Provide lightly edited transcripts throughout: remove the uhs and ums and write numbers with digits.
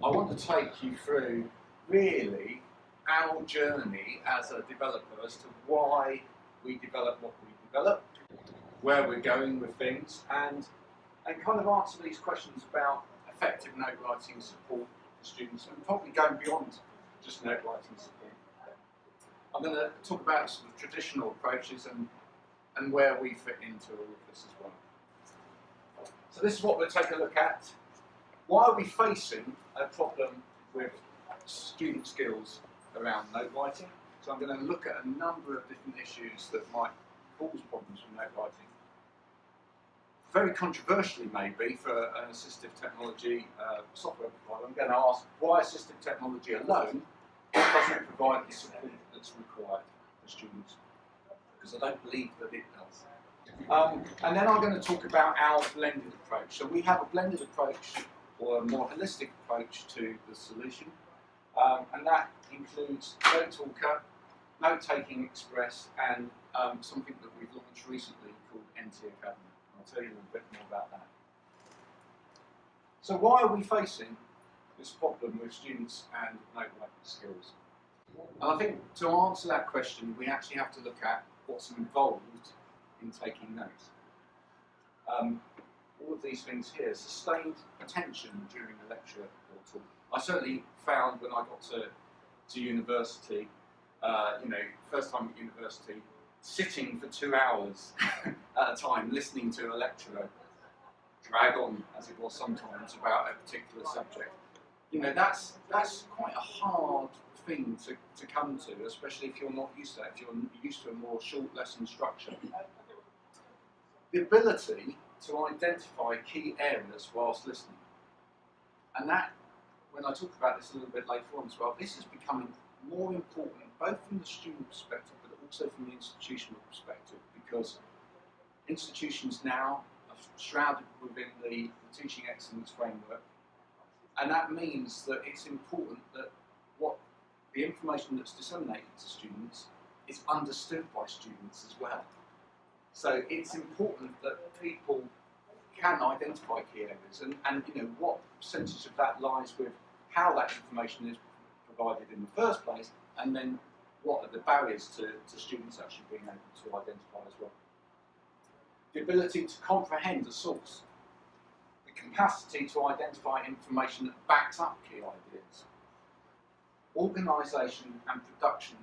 I want to take you through really our journey as a developer as to why we develop what we develop, where we're going with things, and kind of answer these questions about effective note writing support for students, and probably going beyond just note writing support. I'm going to talk about sort of traditional approaches and where we fit into all of this as well. So this is what we'll take a look at. Why are we facing a problem with student skills around note writing? So I'm going to look at a number of different issues that might cause problems with note writing. Very controversially maybe for an assistive technology software provider, I'm going to ask why assistive technology alone doesn't provide the support that's required for students, because I don't believe that it does. And then I'm going to talk about our blended approach. So we have a blended approach, or a more holistic approach to the solution, and that includes Notetalker, Note-Taking Express, and something that we've launched recently called NT Academy. I'll tell you a little bit more about that. So why are we facing this problem with students and note writing skills? And I think to answer that question, we actually have to look at what's involved in taking notes. All of these things here, sustained attention during a lecture or talk. I certainly found when I got to university, first time at university, sitting for 2 hours at a time, listening to a lecturer drag on, as it was sometimes, about a particular subject. That's quite a hard thing to come to, especially if you're not used to that, if you're used to a more short lesson structure. The ability to identify key areas whilst listening. And that, when I talk about this a little bit later on as well, this is becoming more important both from the student perspective but also from the institutional perspective, because institutions now are shrouded within the teaching excellence framework, and that means that it's important that what the information that's disseminated to students is understood by students as well. So it's important that people can identify key areas and what percentage of that lies with how that information is provided in the first place, and then what are the barriers to students actually being able to identify as well. The ability to comprehend a source, the capacity to identify information that backs up key ideas, organisation and production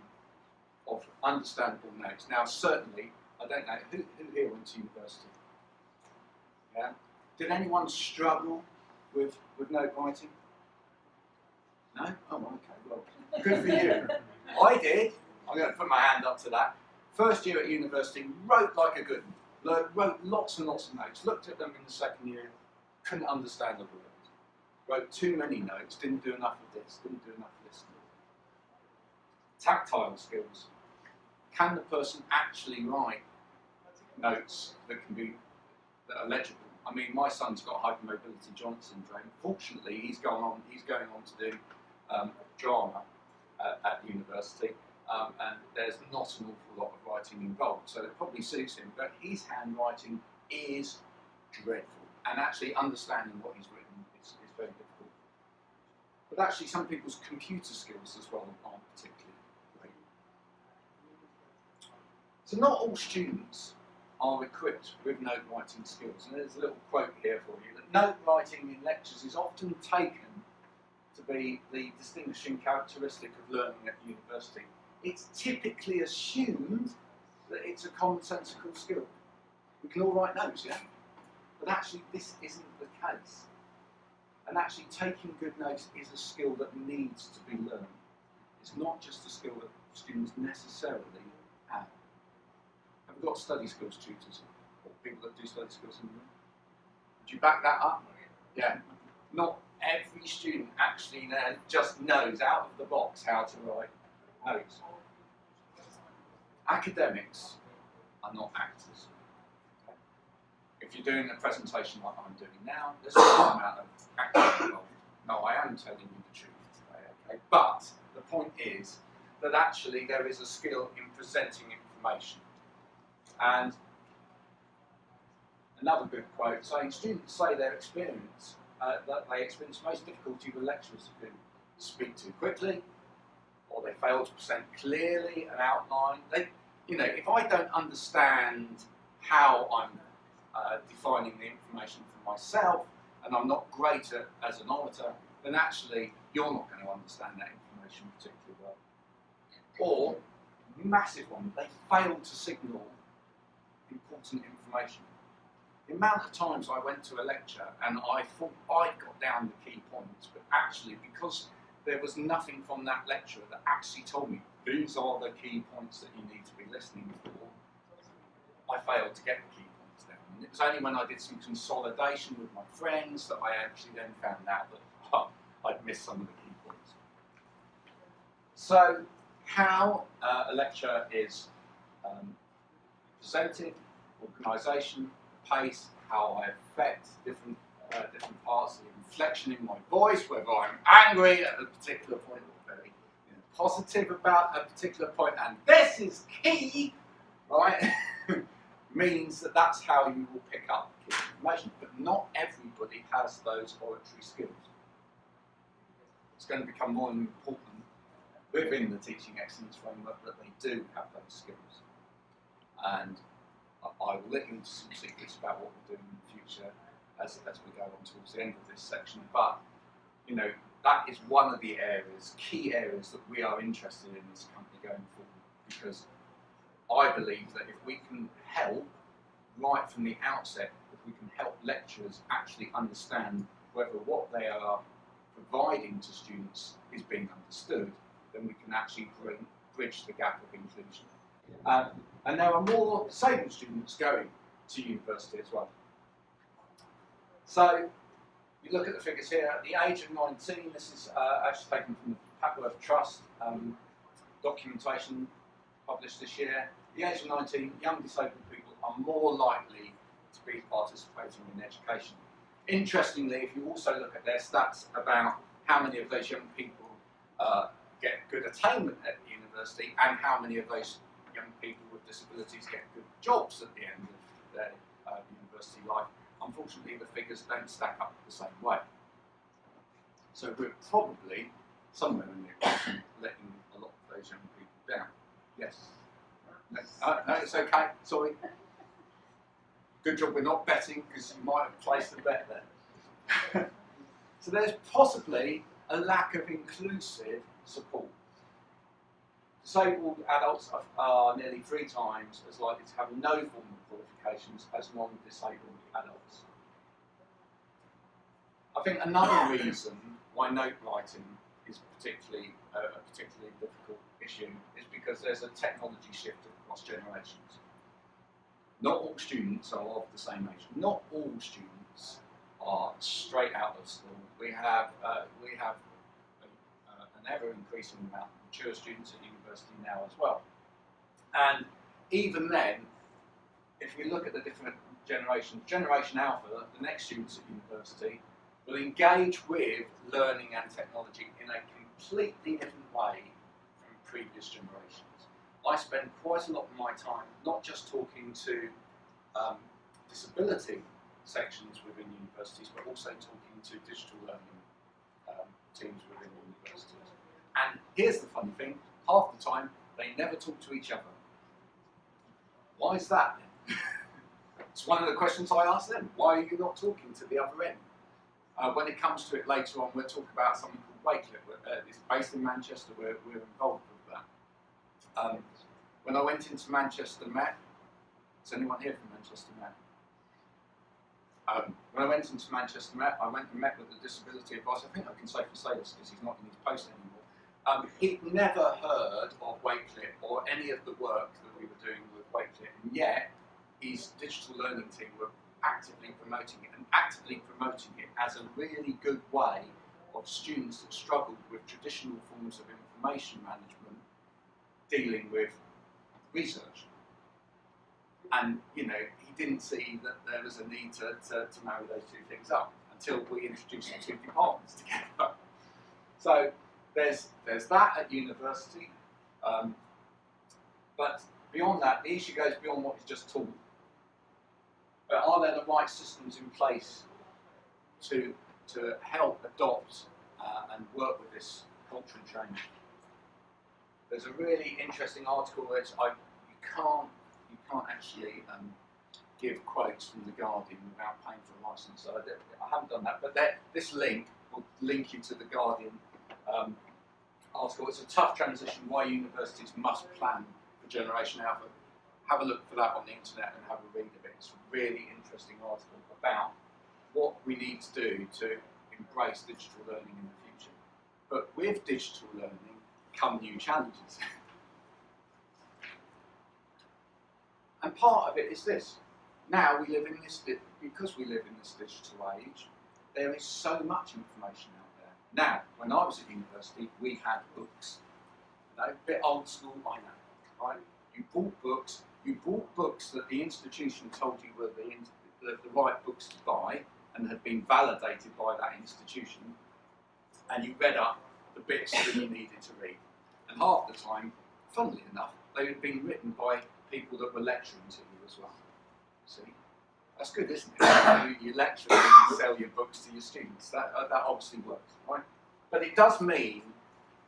of understandable notes. Now certainly, I don't know, who here went to university? Yeah? Did anyone struggle with note writing? No? Oh, okay, well, good for you. I did. I'm going to put my hand up to that. First year at university, wrote like a good one. Wrote lots and lots of notes, looked at them in the second year, couldn't understand the words. Wrote too many notes, didn't do enough of this, didn't do enough of this. Tactile skills. Can the person actually write notes that are legible? I mean, my son's got hypermobility joint syndrome. Fortunately, he's going on to do drama at university, and there's not an awful lot of writing involved, so it probably suits him. But his handwriting is dreadful, and actually understanding what he's written is very difficult. But actually, some people's computer skills as well aren't particularly great. So not all students are equipped with note writing skills, and there's a little quote here for you, that note writing in lectures is often taken to be the distinguishing characteristic of learning at university. It's typically assumed that it's a commonsensical skill. We can all write notes, yeah? But actually this isn't the case. And actually taking good notes is a skill that needs to be learned. It's not just a skill that students necessarily have. Have we got study skills tutors, or people that do study skills in the room? Would you back that up? Yeah. Not every student actually just knows out of the box how to write notes. Academics are not actors. Okay? If you're doing a presentation like I'm doing now, there's a certain amount of acting involved. No, I am telling you the truth today, okay? But the point is that actually there is a skill in presenting information. And another good quote saying, students say their experience that they experience most difficulty with lecturers who speak too quickly, or they fail to present clearly an outline. If I don't understand how I'm defining the information for myself, and I'm not great as an orator, then actually you're not going to understand that information particularly well. Or, massive one, they fail to signal important information. The amount of times I went to a lecture and I thought I'd got down the key points, but actually because there was nothing from that lecturer that actually told me these are the key points that you need to be listening for, I failed to get the key points down. And it was only when I did some consolidation with my friends that I actually then found out that I'd missed some of the key points. So, how a lecture is presented, organisation, pace, how I affect different parts of the inflection in my voice, whether I'm angry at a particular point or very positive about a particular point, and this is key, right? Means that that's how you will pick up key information. But not everybody has those oratory skills. It's going to become more important within the teaching excellence framework that they do have those skills. And I will let you into some secrets about what we're doing in the future as we go on towards the end of this section. But that is one of the key areas that we are interested in as a company going forward, because I believe that if we can help right from the outset, if we can help lecturers actually understand whether what they are providing to students is being understood, then we can actually bridge the gap of inclusion. And there are more disabled students going to university as well. So, you look at the figures here, at the age of 19, this is actually taken from the Papworth Trust documentation published this year. At the age of 19, young disabled people are more likely to be participating in education. Interestingly, if you also look at their stats about how many of those young people get good attainment at the university and how many of those young people with disabilities get good jobs at the end of their university life, unfortunately the figures don't stack up the same way. So we're probably somewhere in the equation letting a lot of those young people down. Yes? No, it's okay, sorry. Good job we're not betting, because you might have placed a bet there. So there's possibly a lack of inclusive support. Disabled adults are nearly 3 times as likely to have no form of qualifications as non-disabled adults. I think another reason why note writing is a particularly difficult issue is because there's a technology shift across generations. Not all students are of the same age. Not all students are straight out of school. We have an ever-increasing amount of mature students at university now as well. And even then, if we look at the different generations, Generation Alpha, the next students at university, will engage with learning and technology in a completely different way from previous generations. I spend quite a lot of my time not just talking to disability sections within universities, but also talking to digital learning teams within universities. And here's the funny thing, half the time they never talk to each other. Why is that? It's one of the questions I ask them. Why are you not talking to the other end? When it comes to it later on, we'll talk about something called Wakelet. It's based in Manchester. We're involved with that. When I went into Manchester Met, is anyone here from Manchester Met? When I went into Manchester Met, I went and met with the disability advisor. I think I can safely say this because he's not in his post anymore. He'd never heard of Wakelet or any of the work that we were doing with Wakelet, and yet his digital learning team were actively promoting it as a really good way of students that struggled with traditional forms of information management dealing with research. And he didn't see that there was a need to marry those two things up until we introduced the two departments together. So there's that at university, but beyond that, the issue goes beyond what was just taught. But are there the right systems in place to to help adopt and work with this culture and change. There's a really interesting article that you can't actually give quotes from the Guardian without paying for a license. So I haven't done that, but this link will link you to the Guardian article. It's a tough transition why universities must plan for Generation Alpha. Have a look for that on the internet and have a read of it. It's a really interesting article about what we need to do to embrace digital learning in the future. But with digital learning come new challenges. And part of it is this. Now we live in this, because we live in this digital age, there is so much information out there. Now, when I was at university, we had books. You know, a bit old school, I know, right? You bought books that the institution told you were the right books to buy and had been validated by that institution, and you read up the bits that you needed to read. And half the time, funnily enough, they had been written by people that were lecturing to you as well. See? That's good, isn't it? You lecture and you sell your books to your students. That obviously works, right? But it does mean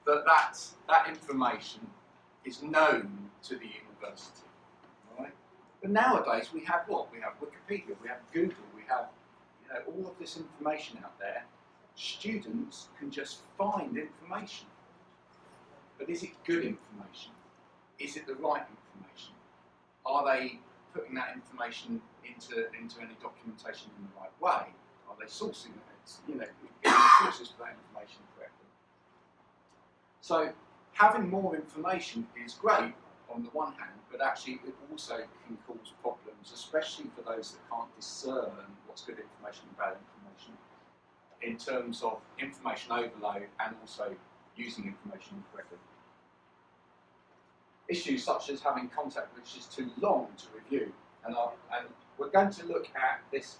that information is known to the university, right? But nowadays we have what? We have Wikipedia, we have Google, we have all of this information out there. Students can just find information. But is it good information? Is it the right information? Are they putting that information into any documentation in the right way? Are they sourcing it? Getting the sources for that information correctly. So having more information is great on the one hand, but actually it also can cause problems, especially for those that can't discern what's good information and bad information, in terms of information overload and also using information incorrectly. Issues such as having content which is too long to review, and we're going to look at this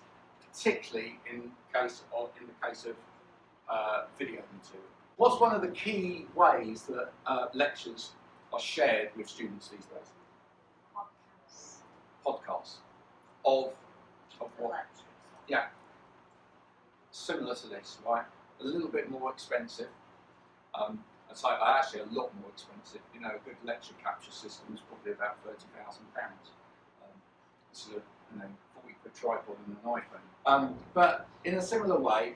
particularly in the case of video material. What's one of the key ways that lectures are shared with students these days? Podcasts. Of what? Lectures. Yeah. Similar to this, right? A little bit more expensive. It's like actually a lot more expensive. A good lecture capture system is probably about £30,000. It's a 40-quid tripod and an iPhone. But in a similar way,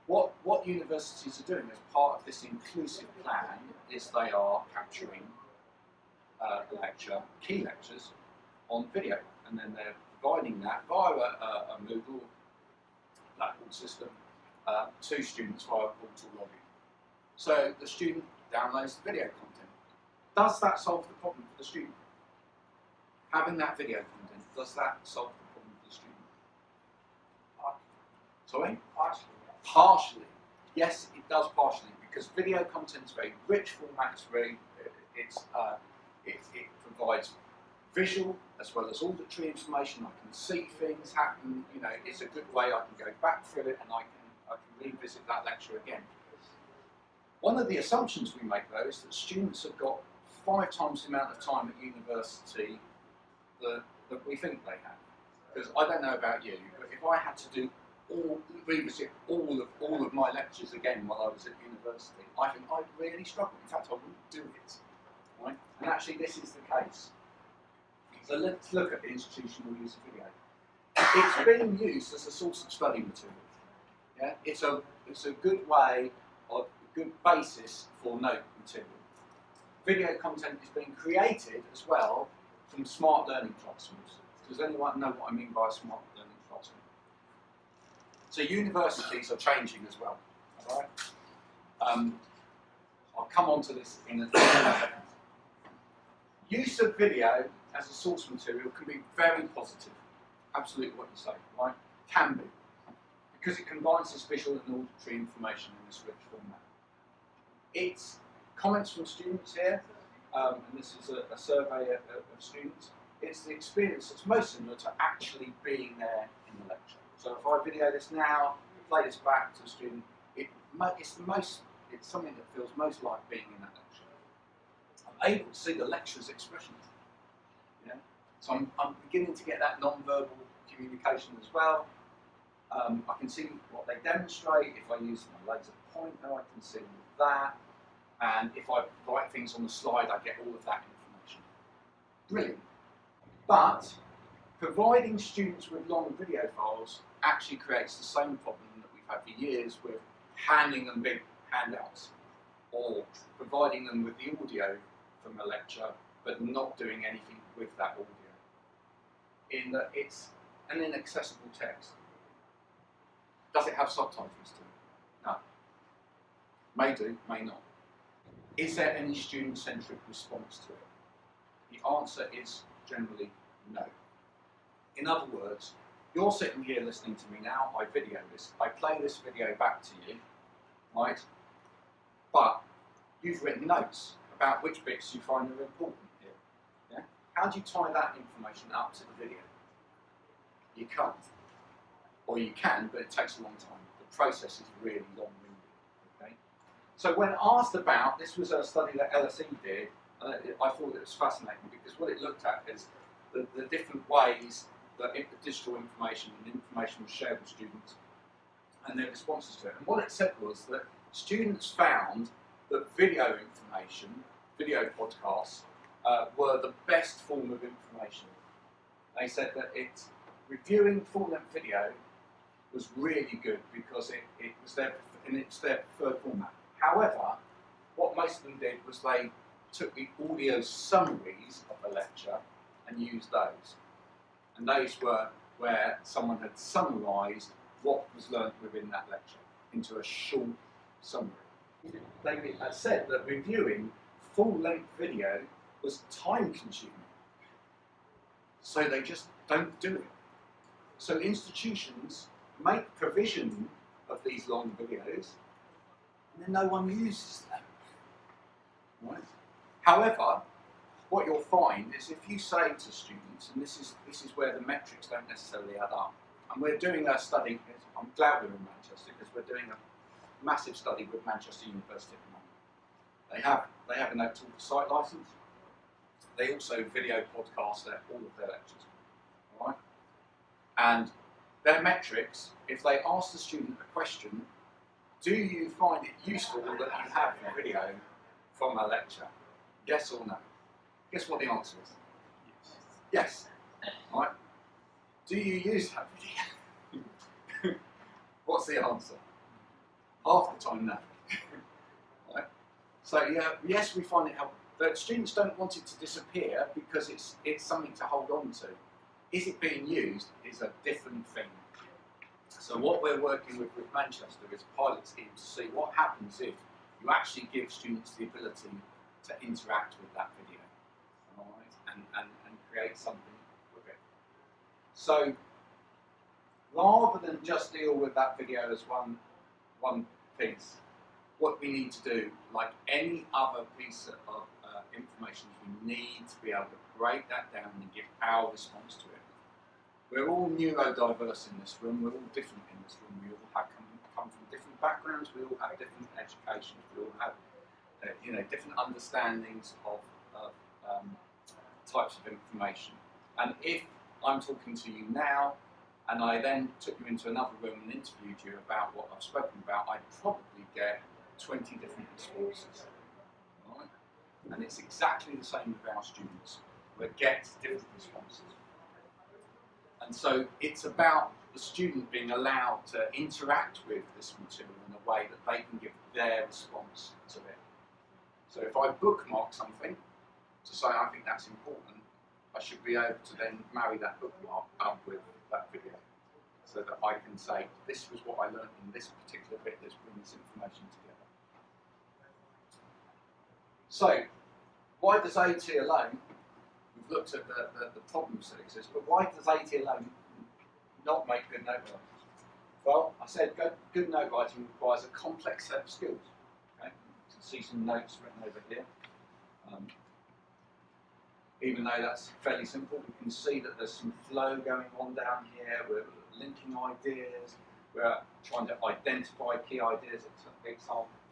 what universities are doing as part of this inclusive plan is they are capturing key lectures on video, and then they're providing that via a Moodle platform system to students via a portal login. So the student downloads the video content. Does that solve the problem for the student? Having that video content, does that solve the problem for the student? Sorry? Partially. Partially. Yes, it does partially, because video content is very rich format. It provides visual as well as auditory information. I can see things happen. It's a good way. I can go back through it and I can revisit that lecture again. One of the assumptions we make, though, is that students have got 5 times the amount of time at university that we think they have. Because I don't know about you, but if I had to revisit all of my lectures again while I was at university, I think I'd really struggle. In fact, I wouldn't do it. Right? And actually, this is the case. So let's look at the institutional use of video. It's being used as a source of study material. Yeah? It's a good way of good basis for note material. Video content is being created as well from smart learning classrooms. Does anyone know what I mean by a smart learning classroom? So universities are changing as well. All right? I'll come on to this in a second. Use of video as a source material can be very positive. Absolutely what you say, right? Can be. Because it combines this visual and auditory information in this rich format. It's comments from students here, and this is a survey of students. It's the experience that's most similar to actually being there in the lecture. So if I video this now, play this back to a student, it's something that feels most like being in that lecture. I'm able to see the lecturer's expressions. Yeah? So I'm beginning to get that non-verbal communication as well. I can see what they demonstrate. If I use my laser pointer, I can see that. And if I write things on the slide, I get all of that information. Brilliant. But providing students with long video files actually creates the same problem that we've had for years with handing them big handouts or providing them with the audio from a lecture but not doing anything with that audio. In that it's an inaccessible text. Does it have subtitles to it? No. May do, may not. Is there any student-centric response to it? The answer is generally no. In other words, you're sitting here listening to me now, I video this, I play this video back to you, right? But you've written notes about which bits you find are important here. Yeah? How do you tie that information up to the video? You can't. Or you can, but it takes a long time. The process is really long-winded. Okay? So when asked about, this was a study that LSE did, I thought it was fascinating because what it looked at is the different ways that digital information and information was shared with students and their responses to it. And what it said was that students found that video information, video podcasts, were the best form of information. They said that reviewing full-length video was really good because it was their preferred format. However, what most of them did was they took the audio summaries of the lecture and used those. And those were where someone had summarised what was learnt within that lecture into a short summary. They said that reviewing full-length video was time-consuming. So they just don't do it. So institutions make provision of these long videos, and then no one uses them. Right? However, what you'll find is if you say to students, and this is where the metrics don't necessarily add up, and we're doing a study, I'm glad we're in Manchester because we're doing a massive study with Manchester University at the moment. They have a Notetalker site license. They also video podcast all of their lectures. All right? And their metrics, if they ask the student a question, do you find it useful that you have a video from a lecture? Yes or no? Guess what the answer is? Yes. Right? Do you use that video? What's the answer? Half the time, no. Right? So yeah, yes, we find it helpful. But students don't want it to disappear because it's something to hold on to. Is it being used is a different thing. So what we're working with Manchester is a pilot scheme to see what happens if you actually give students the ability to interact with that video, all right, and create something with it. So rather than just deal with that video as one piece, what we need to do, like any other piece of information, we need to be able to break that down and give our response to it. We're all neurodiverse in this room, we're all different in this room, we all come from different backgrounds, we all have different educations, we all have different understandings of types of information. And if I'm talking to you now, and I then took you into another room and interviewed you about what I've spoken about, I'd probably get 20 different responses. Right? And it's exactly the same with our students. We get different responses. And so it's about the student being allowed to interact with this material in a way that they can give their response to it. So if I bookmark something to say I think that's important, I should be able to then marry that bookmark up with that video so that I can say, this was what I learned in this particular bit, let's bring this information together. So, why does AT alone, we've looked at the problems that exist, but why does AT alone not make good note writing? Well, I said good note writing requires a complex set of skills. Okay? You can see some notes written over here. Even though that's fairly simple, we can see that there's some flow going on down here. We're linking ideas. We're trying to identify key ideas,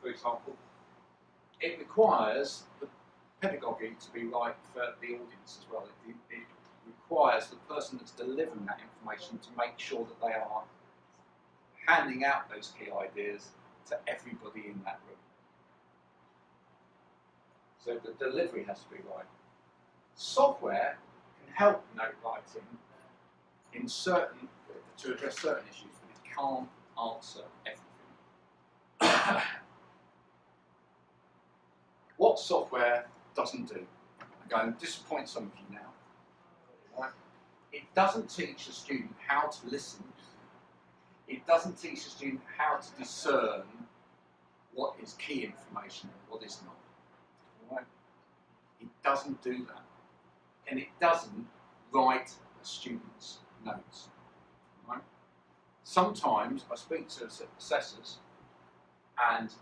for example. It requires the pedagogy to be right for the audience as well. It requires the person that's delivering that information to make sure that they are handing out those key ideas to everybody in that room. So the delivery has to be right. Software can help note writing to address certain issues, but it can't answer everything. What software doesn't do? I'm going to disappoint some of you now. Right? It doesn't teach a student how to listen. It doesn't teach a student how to discern what is key information and what is not. Right? It doesn't do that. And it doesn't write a student's notes. Right? Sometimes I speak to assessors and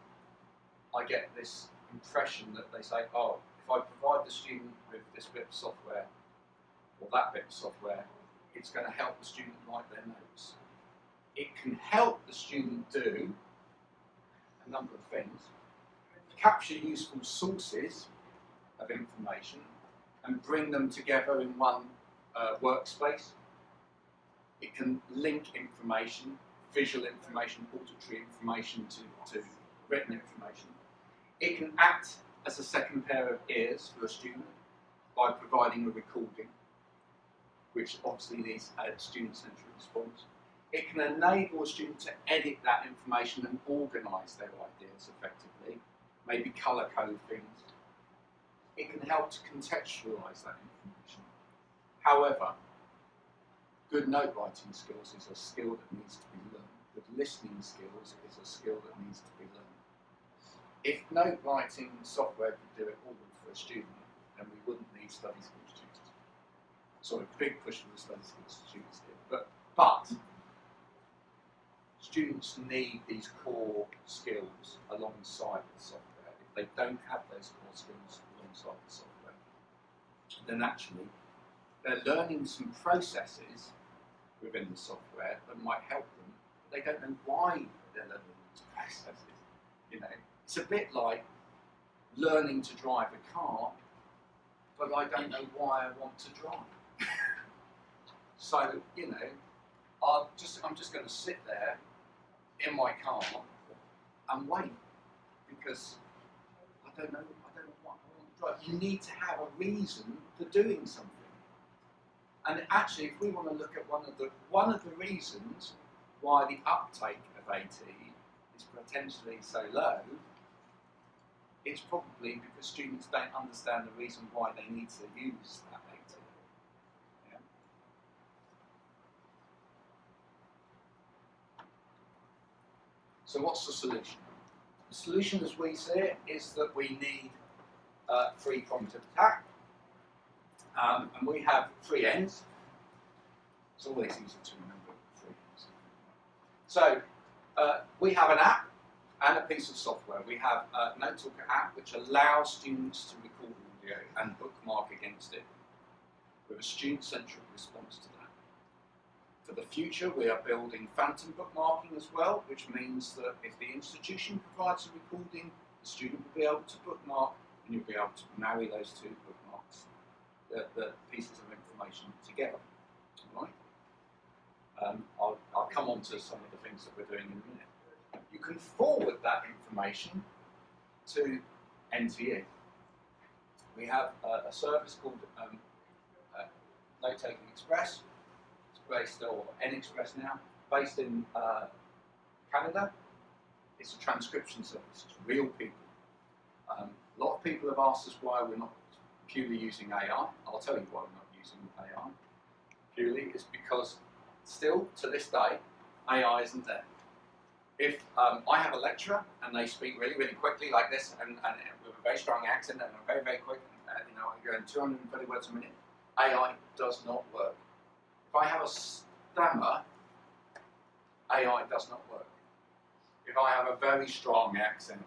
I get this impression that they say, oh, if I provide the student with this bit of software or that bit of software, it's going to help the student write their notes. It can help the student do a number of things, capture useful sources of information and bring them together in one workspace. It can link information, visual information, auditory information to written information. It can act as a second pair of ears for a student by providing a recording, which obviously needs a student-centered response. It can enable a student to edit that information and organise their ideas effectively, maybe colour code things. It can help to contextualise that information. However, good note writing skills is a skill that needs to be learned. Good listening skills is a skill that needs to be learned. If note writing software could do it all for a student, then we wouldn't need study skills tutors. So a big push for the study skills tutors here. But students need these core skills alongside the software. If they don't have those core skills alongside the software, then actually they're learning some processes within the software that might help them, but they don't know why they're learning these processes. You know, it's a bit like learning to drive a car, but I don't know why I want to drive. So, you know, I'm just going to sit there in my car and wait because I don't know why I want to drive. You need to have a reason for doing something. And actually, if we want to look at one of the reasons why the uptake of AT is potentially so low, it's probably because students don't understand the reason why they need to use that AT. Yeah? So what's the solution? The solution as we see it is that we need 3-pronged attack. And we have 3 ends. It's always easy to remember 3 ends. So we have an app and a piece of software. We have a Notetalker app which allows students to record audio and bookmark against it with a student-centric response to that. For the future, we are building phantom bookmarking as well, which means that if the institution provides a recording, the student will be able to bookmark and you'll be able to marry those 2 bookmarks, the pieces of information together. Right? I'll come on to some of the things that we're doing in a minute. You can forward that information to NTE. We have a service called Note-Taking Express. It's based, or N-Express now, based in Canada. It's a transcription service. It's real people. A lot of people have asked us why we're not purely using AI. I'll tell you why we're not using AI. Purely is because still to this day, AI isn't there. If I have a lecturer and they speak really, really quickly like this and with a very strong accent and very, very quick, you know, going 230 words a minute, AI does not work. If I have a stammer, AI does not work. If I have a very strong accent,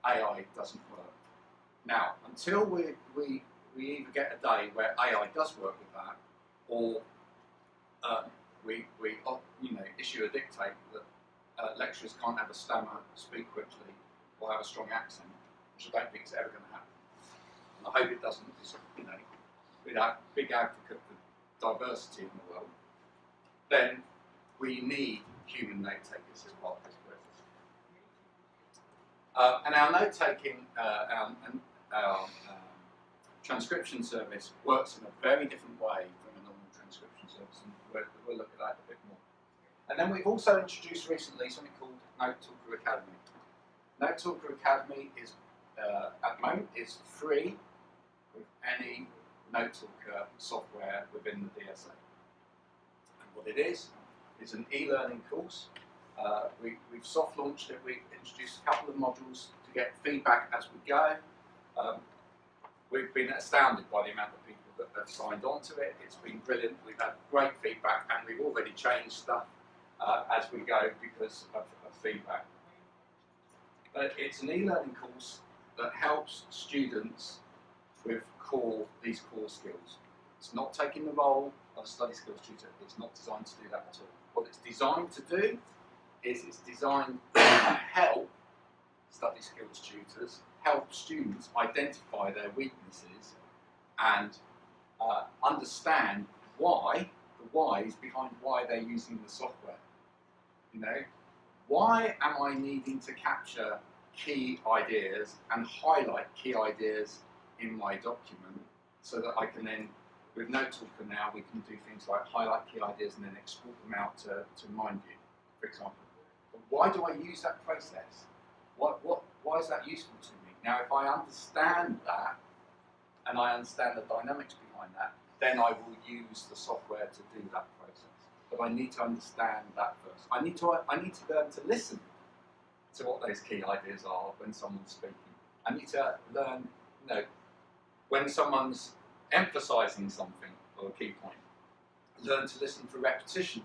AI doesn't work. Now, until we either get a day where AI does work with that, or we you know, issue a dictate that lecturers can't have a stammer, speak quickly, or have a strong accent, which I don't think is ever going to happen. And I hope it doesn't, because, you know, we're a big advocate for diversity in the world. Then we need human note takers as part of this process. And our note taking, our transcription service works in a very different way from a normal transcription service, and we'll look at that a bit more. And then we've also introduced recently something called Notetalker Academy. Notetalker Academy is, at the moment, is free with any Notetalker software within the DSA. And what it is an e-learning course. We've soft launched it. We've introduced a couple of modules to get feedback as we go. We've been astounded by the amount of people that have signed on to it. It's been brilliant. We've had great feedback, and we've already changed stuff as we go because of feedback. But it's an e-learning course that helps students with these core skills. It's not taking the role of a study skills tutor. It's not designed to do that at all. What it's designed to do is it's designed to help study skills tutors, help students identify their weaknesses and understand the whys behind why they're using the software. You know, why am I needing to capture key ideas and highlight key ideas in my document so that I can then, with Notetalker now, we can do things like highlight key ideas and then export them out to MindView, for example. But why do I use that process? Why is that useful to me? Now, if I understand that, and I understand the dynamics behind that, then I will use the software to do that process. But I need to understand that first. I need to learn to listen to what those key ideas are when someone's speaking. I need to learn, you know, when someone's emphasising something or a key point. Learn to listen for repetition,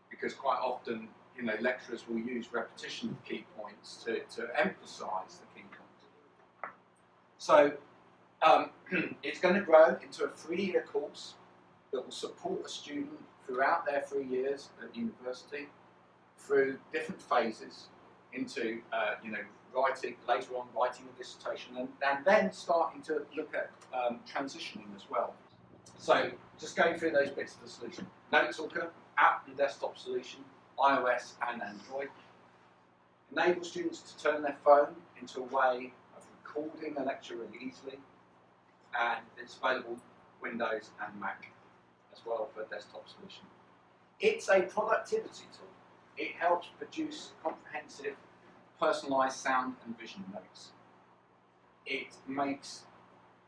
because quite often, you know, lecturers will use repetition of key points to emphasise the key points. So it's going to grow into a 3-year course that will support a student throughout their 3 years at university through different phases into writing, later on writing a dissertation, and then starting to look at transitioning as well. So just going through those bits of the solution. Notetalker, app and desktop solution, iOS and Android. Enable students to turn their phone into a way of recording a lecture really easily, and it's available Windows and Mac as well for a desktop solution. It's a productivity tool. It helps produce comprehensive, personalised sound and vision notes. It makes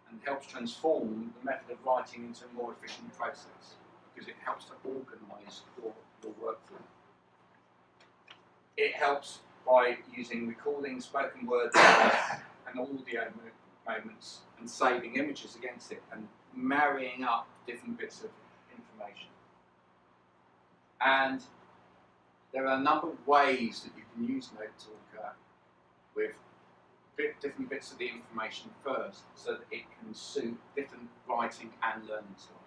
and helps transform the method of writing into a more efficient process, because it helps to organise your workflow. It helps by using recording spoken word and audio moments and saving images against it and marrying up different bits of information. And there are a number of ways that you can use Notetalker with different bits of the information first, so that it can suit different writing and learning styles.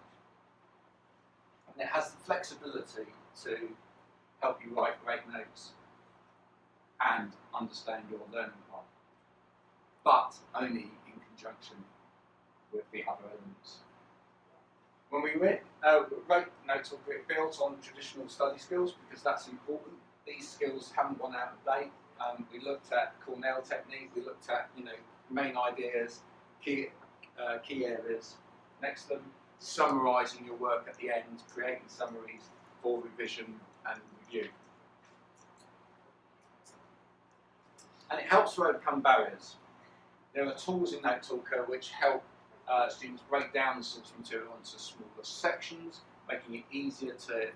And it has the flexibility to help you write great notes and understand your learning path, but only in conjunction with the other elements. When we wrote Notetalker, it built on traditional study skills because that's important. These skills haven't gone out of date. We looked at Cornell technique. We looked at main ideas, key areas. Next to them, summarising your work at the end, creating summaries for revision and review. And it helps to overcome barriers. There are tools in Notetalker which help students break down the source material into smaller sections, making it easier to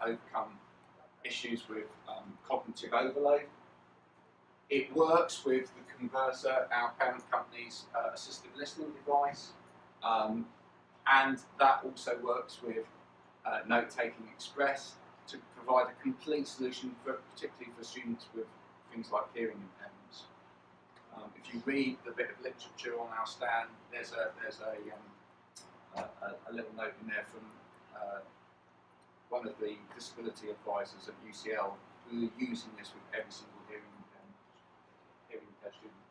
overcome issues with cognitive overload. It works with the Converser, our parent company's assistive listening device, and that also works with Note-Taking Express to provide a complete solution, particularly for students with things like hearing impairments. If you read the bit of literature on our stand, there's a little note in there from one of the disability advisors at UCL who are using this with every single hearing impaired student.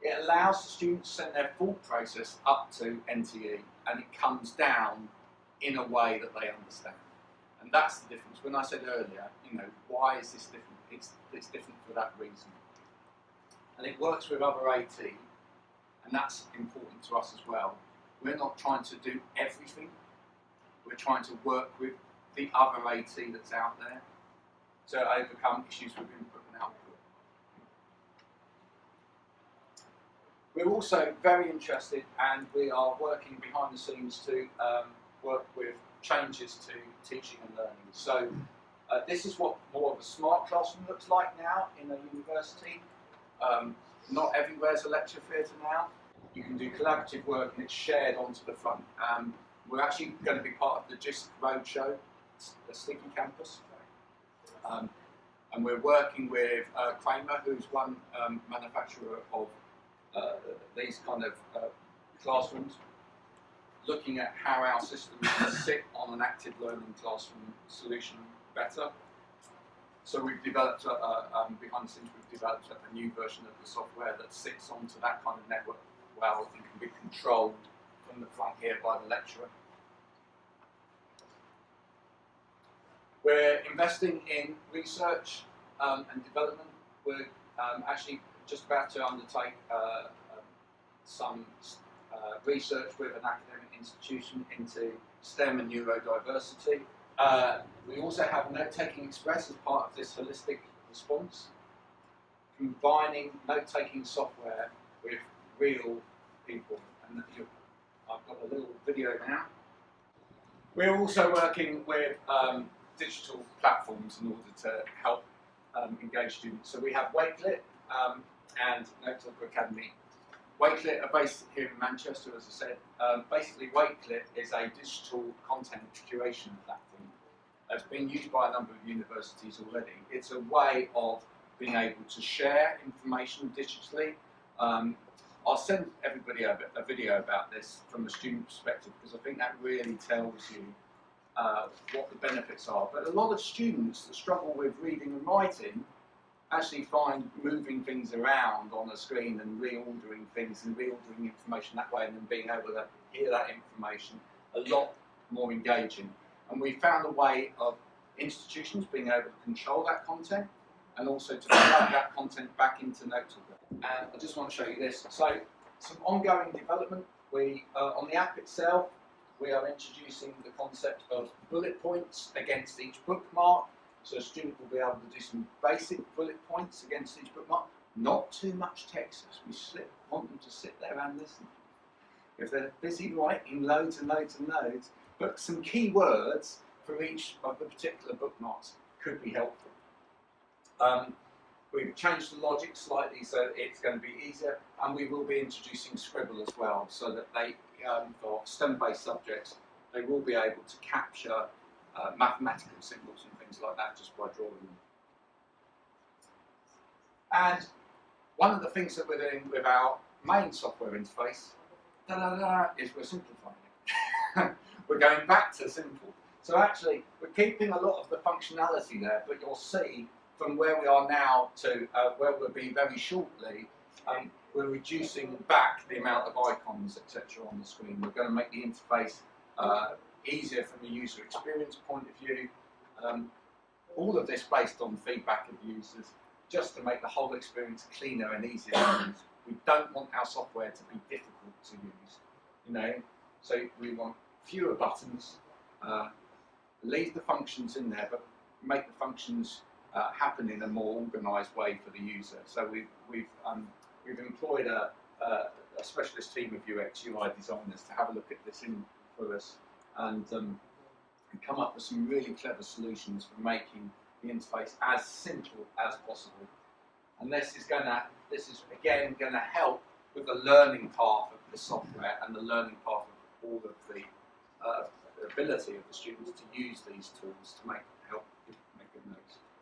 It allows the students to send their full process up to NTE, and it comes down in a way that they understand. And that's the difference. When I said earlier, why is this different? It's different for that reason. And it works with other AT, and that's important to us as well. We're not trying to do everything. We're trying to work with the other AT that's out there to overcome issues with input and output. We're also very interested, and we are working behind the scenes to work with changes to teaching and learning. So this is what more of a smart classroom looks like now in a university. Not everywhere is a lecture theatre now. You can do collaborative work and it's shared onto the front. We're actually going to be part of the GISC Roadshow, the Sticky Campus. And we're working with Kramer, who's one manufacturer of these kind of classrooms, looking at how our system can sit on an active learning classroom solution better. So we've developed, behind the scenes, we've developed a new version of the software that sits onto that kind of network well and can be controlled from the front here by the lecturer. We're investing in research and development. We're actually just about to undertake some research with an academic institution into STEM and neurodiversity. We also have Note-taking Express as part of this holistic response, combining note-taking software with real people. And I've got a little video now. We're also working with digital platforms in order to help engage students. So we have Wakelet and Notetalker Academy. Wakelet are based here in Manchester, as I said. Basically, Wakelet is a digital content curation platform that's been used by a number of universities already. It's a way of being able to share information digitally. I'll send everybody a video about this from a student perspective, because I think that really tells you what the benefits are. But a lot of students that struggle with reading and writing actually find moving things around on a screen and reordering things and reordering information that way and then being able to hear that information a lot more engaging. And we found a way of institutions being able to control that content and also to plug that content back into Notetalker. And I just want to show you this. So some ongoing development. On the app itself, we are introducing the concept of bullet points against each bookmark. So a student will be able to do some basic bullet points against each bookmark. Not too much text, as we want them to sit there and listen. If they're busy writing loads and loads and loads, but some key words for each of the particular bookmarks could be helpful. We've changed the logic slightly so it's going to be easier, and we will be introducing Scribble as well, so that they, for STEM-based subjects, they will be able to capture mathematical symbols and things like that just by drawing them. And one of the things that we're doing with our main software interface is we're simplifying it. We're going back to simple. So actually, we're keeping a lot of the functionality there, but you'll see from where we are now to where we'll be very shortly, we're reducing back the amount of icons, etc. on the screen. We're going to make the interface easier from a user experience point of view. All of this based on feedback of users, just to make the whole experience cleaner and easier to use. We don't want our software to be difficult to use, So we want fewer buttons, leave the functions in there, but make the functions happen in a more organised way for the user. So we've employed a specialist team of UX UI designers to have a look at this for us and come up with some really clever solutions for making the interface as simple as possible. And this is again going to help with the learning path of the software and the learning path of all of the ability of the students to use these tools to make